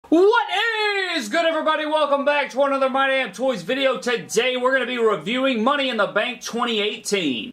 What is good, everybody? Welcome back to another My Damn Toys video. Today we're going to be reviewing Money in the Bank 2018.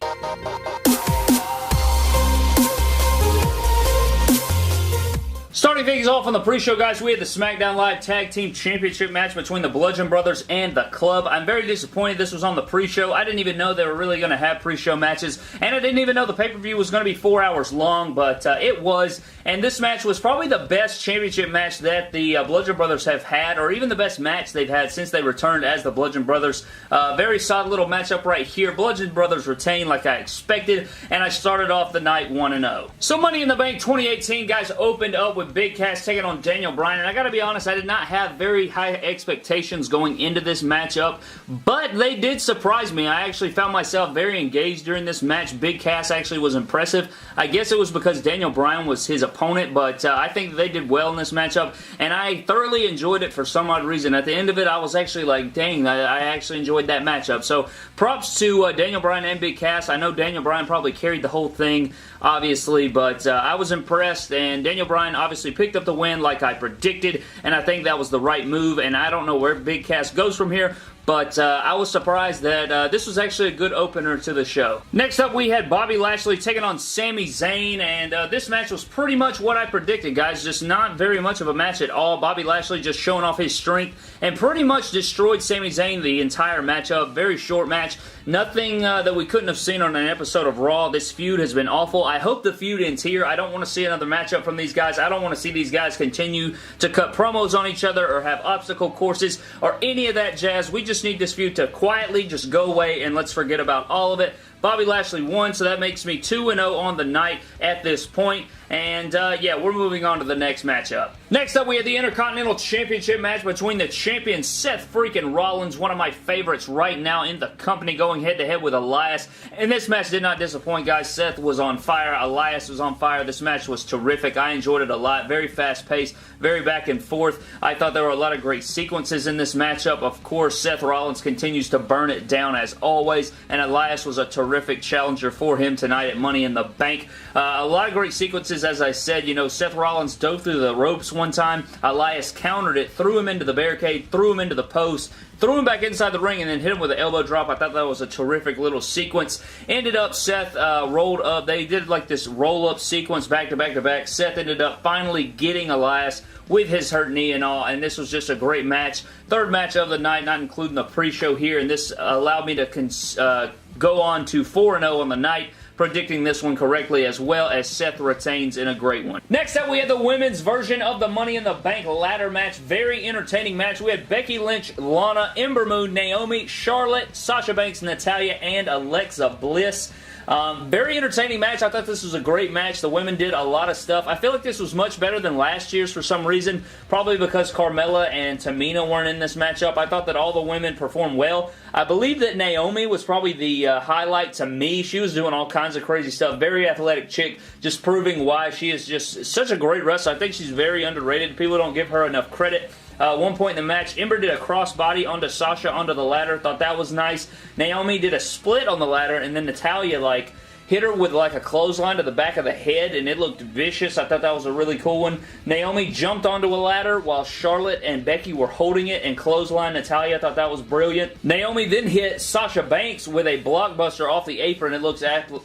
Starting things off on the pre-show, guys, we had the SmackDown Live Tag Team Championship match between the Bludgeon Brothers and the Club. I'm very disappointed this was on the pre-show. I didn't even know they were really going to have pre-show matches, and I didn't even know the pay-per-view was going to be 4 hours long, but it was, and this match was probably the best championship match that the Bludgeon Brothers have had, or even the best match they've had since they returned as the Bludgeon Brothers. Very solid little matchup right here. Bludgeon Brothers retained like I expected, and I started off the night 1-0. So Money in the Bank 2018, guys, opened up with Big Cass taking on Daniel Bryan, and I gotta be honest, I did not have very high expectations going into this matchup, but they did surprise me. I actually found myself very engaged during this match. Big Cass actually was impressive. I guess it was because Daniel Bryan was his opponent, but I think they did well in this matchup, and I thoroughly enjoyed it for some odd reason. At the end of it, I was actually like, dang, I actually enjoyed that matchup. So props to Daniel Bryan and Big Cass. I know Daniel Bryan probably carried the whole thing, obviously, but I was impressed, and Daniel Bryan obviously picked up the win like I predicted, and I think that was the right move, and I don't know where Big Cass goes from here, but I was surprised that this was actually a good opener to the show. Next up, we had Bobby Lashley taking on Sami Zayn, and this match was pretty much what I predicted, guys. Just not very much of a match at all. Bobby Lashley just showing off his strength and pretty much destroyed Sami Zayn the entire matchup. Very short match. Nothing that we couldn't have seen on an episode of Raw. This feud has been awful. I hope the feud ends here. I don't want to see another matchup from these guys. I don't want to see these guys continue to cut promos on each other or have obstacle courses or any of that jazz. We just need this feud to quietly just go away and let's forget about all of it. Bobby Lashley won, so that makes me 2-0 on the night at this point. And, yeah, we're moving on to the next matchup. Next up, we had the Intercontinental Championship match between the champion Seth freaking Rollins, one of my favorites right now in the company, going head-to-head with Elias. And this match did not disappoint, guys. Seth was on fire. Elias was on fire. This match was terrific. I enjoyed it a lot. Very fast-paced, very back and forth. I thought there were a lot of great sequences in this matchup. Of course, Seth Rollins continues to burn it down as always, and Elias was a terrific challenger for him tonight at Money in the Bank. A lot of great sequences, as I said. You know, Seth Rollins dove through the ropes one time. Elias countered it, threw him into the barricade, threw him into the post, threw him back inside the ring, and then hit him with an elbow drop. I thought that was a terrific little sequence. Ended up, Seth rolled up. They did like this roll-up sequence back to back to back. Seth ended up finally getting Elias with his hurt knee and all, and this was just a great match. Third match of the night, not including the pre-show here, and this allowed me to go on to 4-0 on the night, predicting this one correctly, as well as Seth retains in a great one. Next up, we had the women's version of the Money in the Bank ladder match. Very entertaining match. We had Becky Lynch, Lana, Ember Moon, Naomi, Charlotte, Sasha Banks, Natalya, and Alexa Bliss. Very entertaining match. I thought this was a great match. The women did a lot of stuff. I feel like this was much better than last year's for some reason, probably because Carmella and Tamina weren't in this matchup. I thought that all the women performed well. I believe that Naomi was probably the highlight to me. She was doing all kinds of crazy stuff. Very athletic chick, just proving why she is just such a great wrestler. I think she's very underrated. People don't give her enough credit. One point in the match, Ember did a crossbody onto Sasha onto the ladder. Thought that was nice. Naomi did a split on the ladder, and then Natalya, like, hit her with like a clothesline to the back of the head, and it looked vicious. I thought that was a really cool one. Naomi jumped onto a ladder while Charlotte and Becky were holding it and clothesline Natalya. I thought that was brilliant. Naomi then hit Sasha Banks with a blockbuster off the apron. It looks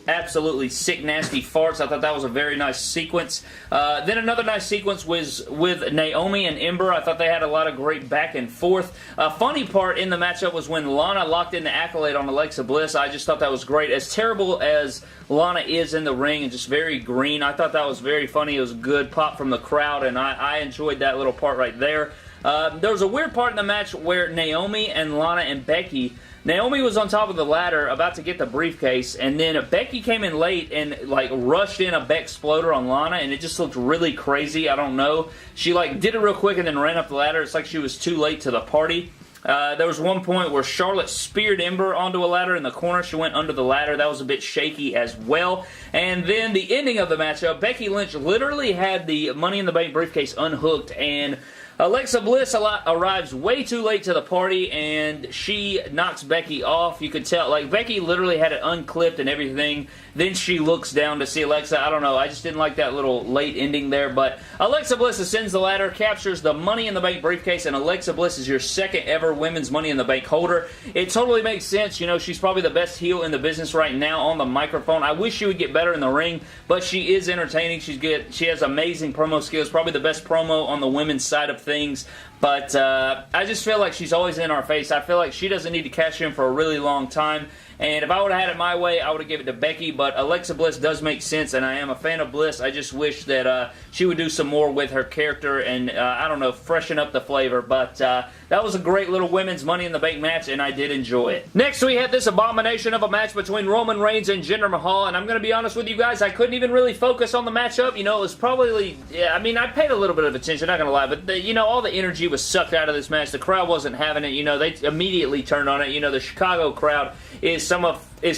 absolutely sick, nasty farts. I thought that was a very nice sequence. Then another nice sequence was with Naomi and Ember. I thought they had a lot of great back and forth. A funny part in the matchup was when Lana locked in the Accolade on Alexa Bliss. I just thought that was great. As terrible as Lana is in the ring and just very green, I thought that was very funny. It was a good pop from the crowd, and I enjoyed that little part right there. There was a weird part in the match where Naomi and Lana and Becky, Naomi was on top of the ladder about to get the briefcase, and then Becky came in late and like rushed in a Beck Exploder on Lana, and it just looked really crazy. I don't know. She like did it real quick and then ran up the ladder. It's like she was too late to the party. There was one point where Charlotte speared Ember onto a ladder in the corner. She went under the ladder. That was a bit shaky as well. And then the ending of the matchup, Becky Lynch literally had the Money in the Bank briefcase unhooked, and Alexa Bliss arrives way too late to the party, and she knocks Becky off. You could tell, like, Becky literally had it unclipped and everything. Then she looks down to see Alexa. I don't know. I just didn't like that little late ending there. But Alexa Bliss ascends the ladder, captures the Money in the Bank briefcase, and Alexa Bliss is your second ever Women's Money in the Bank holder. It totally makes sense. You know, she's probably the best heel in the business right now on the microphone. I wish she would get better in the ring, but she is entertaining. She's good. She has amazing promo skills. Probably the best promo on the women's side of things. But I just feel like she's always in our face. I feel like she doesn't need to cash in for a really long time. And if I would have had it my way, I would have given it to Becky. But Alexa Bliss does make sense, and I am a fan of Bliss. I just wish that she would do some more with her character and, I don't know, freshen up the flavor. But that was a great little women's Money in the Bank match, and I did enjoy it. Next, we had this abomination of a match between Roman Reigns and Jinder Mahal. And I'm going to be honest with you guys, I couldn't even really focus on the matchup. You know, it was probably, yeah, I mean, I paid a little bit of attention, not going to lie. But, you know, all the energy was sucked out of this match. The crowd wasn't having it. You know, they immediately turned on it. You know, the Chicago crowd is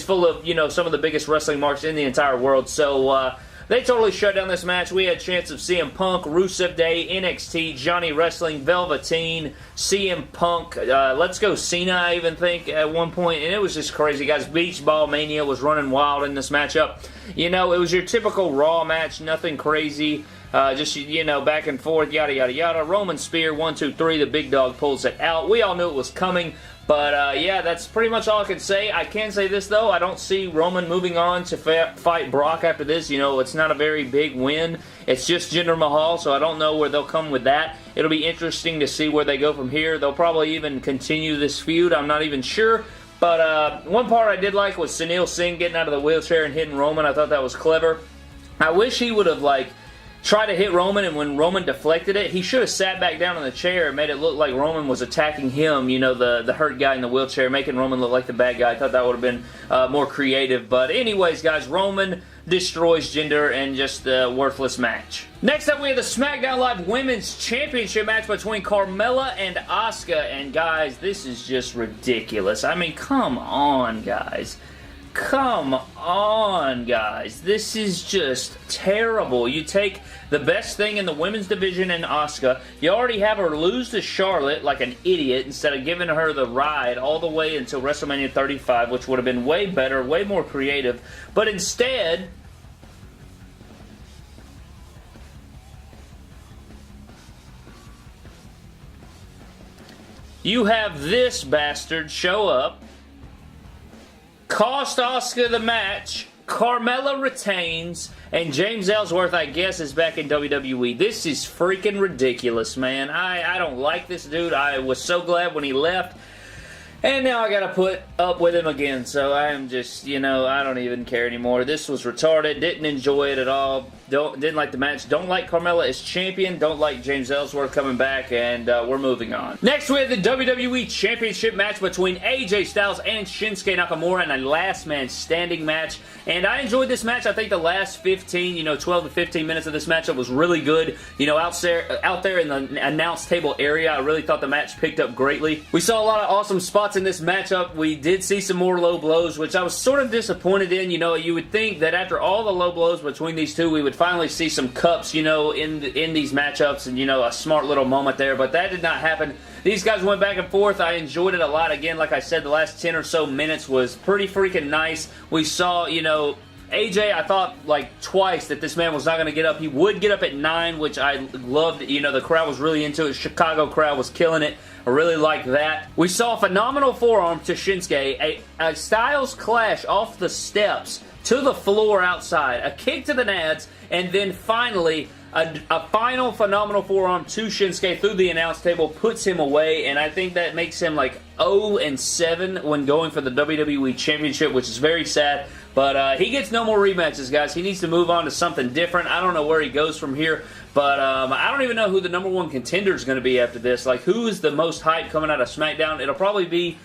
full of, you know, some of the biggest wrestling marks in the entire world. So they totally shut down this match. We had chants of CM Punk, Rusev Day, NXT, Johnny Wrestling, Velveteen, CM Punk, Let's Go Cena, I even think at one point, and it was just crazy, guys. Beach Ball Mania was running wild in this matchup. You know, it was your typical Raw match, nothing crazy. Just, you know, back and forth, yada, yada, yada. Roman Spear, 1, 2, 3. The big dog pulls it out. We all knew it was coming. But, yeah, that's pretty much all I can say. I can say this, though. I don't see Roman moving on to fight Brock after this. You know, it's not a very big win. It's just Jinder Mahal, so I don't know where they'll come with that. It'll be interesting to see where they go from here. They'll probably even continue this feud. I'm not even sure. But one part I did like was Sunil Singh getting out of the wheelchair and hitting Roman. I thought that was clever. I wish he would have, like, tried to hit Roman, and when Roman deflected it, he should have sat back down in the chair and made it look like Roman was attacking him, you know, the hurt guy in the wheelchair, making Roman look like the bad guy. I thought that would have been more creative. But anyways, guys, Roman destroys Jinder in just a worthless match. Next up, we have the SmackDown Live Women's Championship match between Carmella and Asuka. And guys, this is just ridiculous. I mean, come on, guys. Come on, guys. This is just terrible. You take the best thing in the women's division in Asuka. You already have her lose to Charlotte like an idiot instead of giving her the ride all the way until WrestleMania 35, which would have been way better, way more creative. But instead, you have this bastard show up, cost Asuka the match, Carmella retains, and James Ellsworth, I guess, is back in WWE. This is freaking ridiculous, man. I don't like this dude. I was so glad when he left. And now I gotta put up with him again, so I am just, you know, I don't even care anymore. This was retarded, didn't enjoy it at all, didn't like the match, don't like Carmella as champion, don't like James Ellsworth coming back, and we're moving on. Next we have the WWE Championship match between AJ Styles and Shinsuke Nakamura in a last man standing match, and I enjoyed this match. I think the last 12 to 15 minutes of this matchup was really good. You know, out there in the announce table area, I really thought the match picked up greatly. We saw a lot of awesome spots in this matchup. We did see some more low blows, which I was sort of disappointed in. You know, you would think that after all the low blows between these two, we would finally see some cups, you know, in these matchups, and, you know, a smart little moment there, but that did not happen. These guys went back and forth. I enjoyed it a lot. Again, like I said, the last 10 or so minutes was pretty freaking nice. We saw, you know, AJ, I thought like twice that this man was not going to get up. He would get up at 9, which I loved. You know, the crowd was really into it. Chicago crowd was killing it. I really liked that. We saw a phenomenal forearm to Shinsuke, a Styles clash off the steps to the floor outside, a kick to the nads, and then finally a final phenomenal forearm to Shinsuke through the announce table, puts him away, and I think that makes him like 0-7 when going for the WWE Championship, which is very sad. But he gets no more rematches, guys. He needs to move on to something different. I don't know where he goes from here. But I don't even know who the #1 contender is going to be after this. Like, who is the most hype coming out of SmackDown? It'll probably be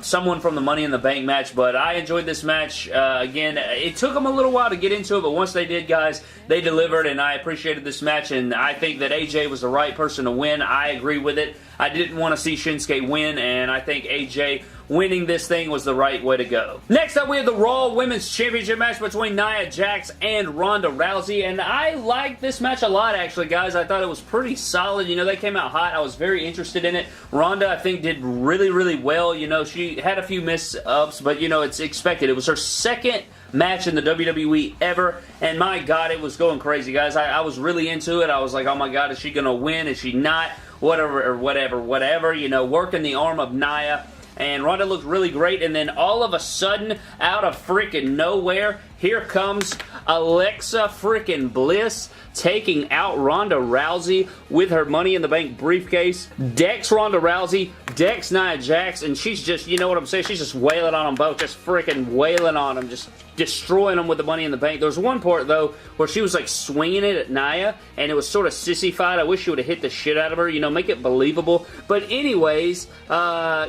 someone from the Money in the Bank match. But I enjoyed this match. Again, it took them a little while to get into it. But once they did, guys, they delivered. And I appreciated this match. And I think that AJ was the right person to win. I agree with it. I didn't want to see Shinsuke win. And I think AJ winning this thing was the right way to go. Next up, we have the Raw Women's Championship match between Nia Jax and Ronda Rousey, and I liked this match a lot, actually, guys. I thought it was pretty solid. You know, they came out hot. I was very interested in it. Ronda, I think, did really, really well. You know, she had a few miss-ups, but, you know, it's expected. It was her second match in the WWE ever, and my God, it was going crazy, guys. I was really into it. I was like, oh my God, is she going to win? Is she not? Whatever, you know, working the arm of Nia. And Ronda looked really great, and then all of a sudden, out of freaking nowhere, here comes Alexa freaking Bliss taking out Ronda Rousey with her Money in the Bank briefcase. Decks Ronda Rousey, decks Nia Jax, and she's just, you know what I'm saying, she's just wailing on them both, just freaking wailing on them, just destroying them with the Money in the Bank. There was one part, though, where she was, like, swinging it at Nia, and it was sort of sissy-fied. I wish she would have hit the shit out of her, you know, make it believable. But anyways,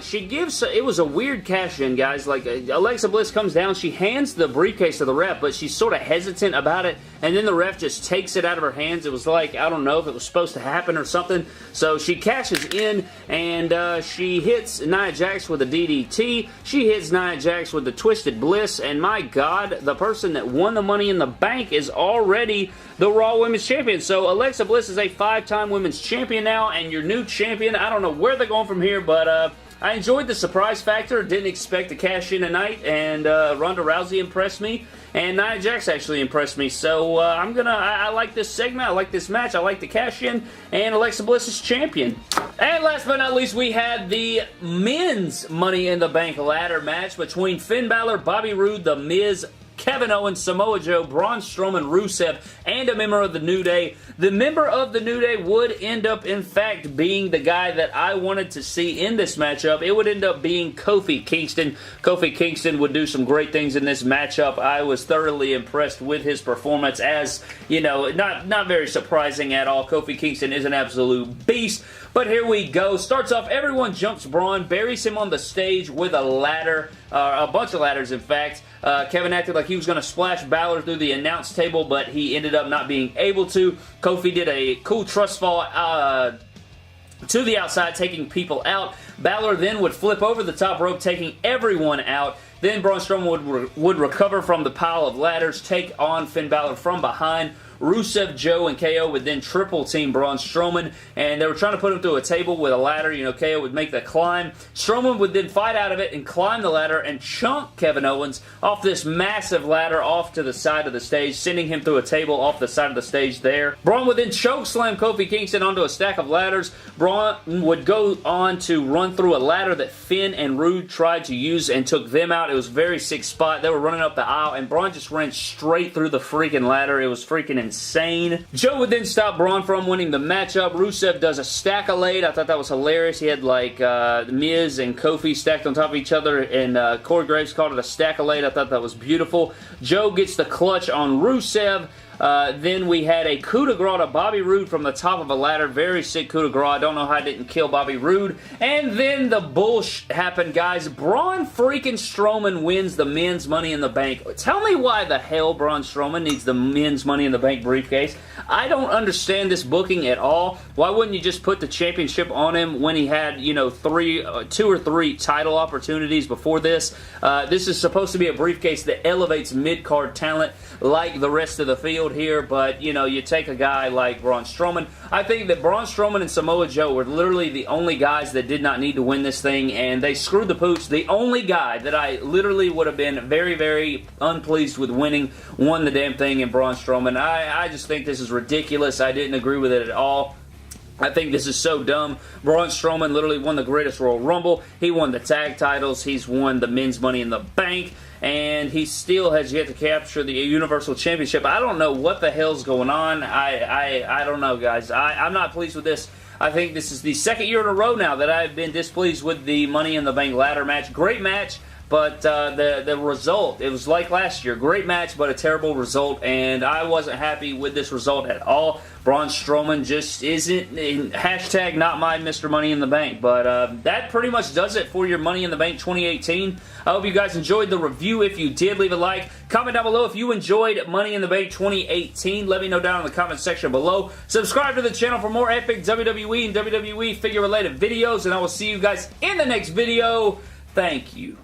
she gives, it was a weird cash-in, guys. Like, Alexa Bliss comes down, she hands the briefcase to the ref, but she's sort of hesitant about it, and then the ref just takes it out of her hands. It was like, I don't know if it was supposed to happen or something. So she cashes in, and she hits Nia Jax with a DDT. She hits Nia Jax with the Twisted Bliss, and my God, the person that won the Money in the Bank is already the Raw Women's Champion. So Alexa Bliss is a 5-time Women's Champion now, and your new champion. I don't know where they're going from here, but I enjoyed the surprise factor. Didn't expect to cash in tonight, and Ronda Rousey impressed me, and Nia Jax actually impressed me. So I like this segment. I like this match. I like the cash in, and Alexa Bliss is champion. And last but not least, we had the men's Money in the Bank ladder match between Finn Balor, Bobby Roode, The Miz, Kevin Owens, Samoa Joe, Braun Strowman, Rusev, and a member of the New Day. The member of the New Day would end up, in fact, being the guy that I wanted to see in this matchup. It would end up being Kofi Kingston. Kofi Kingston would do some great things in this matchup. I was thoroughly impressed with his performance, as, you know, not very surprising at all. Kofi Kingston is an absolute beast. But here we go. Starts off, everyone jumps Braun, buries him on the stage with a ladder, a bunch of ladders, in fact. Kevin acted like he was going to splash Balor through the announce table, but he ended up not being able to. Kofi did a cool trust fall to the outside, taking people out. Balor then would flip over the top rope, taking everyone out. Then Braun Strowman would recover from the pile of ladders, take on Finn Balor from behind. Rusev, Joe, and KO would then triple team Braun Strowman, and they were trying to put him through a table with a ladder. You know, KO would make the climb. Strowman would then fight out of it and climb the ladder and chunk Kevin Owens off this massive ladder off to the side of the stage, sending him through a table off the side of the stage there. Braun would then choke slam Kofi Kingston onto a stack of ladders. Braun would go on to run through a ladder that Finn and Roode tried to use and took them out. It was a very sick spot. They were running up the aisle, and Braun just ran straight through the freaking ladder. It was freaking insane. Joe would then stop Braun from winning the matchup. Rusev does a stack-a-lade. I thought that was hilarious. He had like Miz and Kofi stacked on top of each other, and Corey Graves called it a stack-a-lade. I thought that was beautiful. Joe gets the clutch on Rusev. Then we had a coup de grace to Bobby Roode from the top of a ladder. Very sick coup de grace. I don't know how I didn't kill Bobby Roode. And then the bullshit happened, guys. Braun freaking Strowman wins the men's Money in the Bank. Tell me why the hell Braun Strowman needs the men's Money in the Bank briefcase. I don't understand this booking at all. Why wouldn't you just put the championship on him when he had, you know, 2 or 3 title opportunities before this? This is supposed to be a briefcase that elevates mid-card talent like the rest of the field here, but, you know, you take a guy like Braun Strowman. I think that Braun Strowman and Samoa Joe were literally the only guys that did not need to win this thing, and they screwed the pooch. The only guy that I literally would have been very, very unpleased with winning won the damn thing in Braun Strowman. I just think this is ridiculous. I didn't agree with it at all. I think this is so dumb. Braun Strowman literally won the greatest Royal Rumble. He won the tag titles. He's won the men's Money in the Bank. And he still has yet to capture the Universal Championship. I don't know what the hell's going on. I don't know, guys. I'm not pleased with this. I think this is the second year in a row now that I've been displeased with the Money in the Bank ladder match. Great match. But the result, it was like last year. Great match, but a terrible result, and I wasn't happy with this result at all. Braun Strowman just isn't, hashtag not my Mr. Money in the Bank. But that pretty much does it for your Money in the Bank 2018. I hope you guys enjoyed the review. If you did, leave a like. Comment down below if you enjoyed Money in the Bank 2018. Let me know down in the comment section below. Subscribe to the channel for more epic WWE and WWE figure-related videos, and I will see you guys in the next video. Thank you.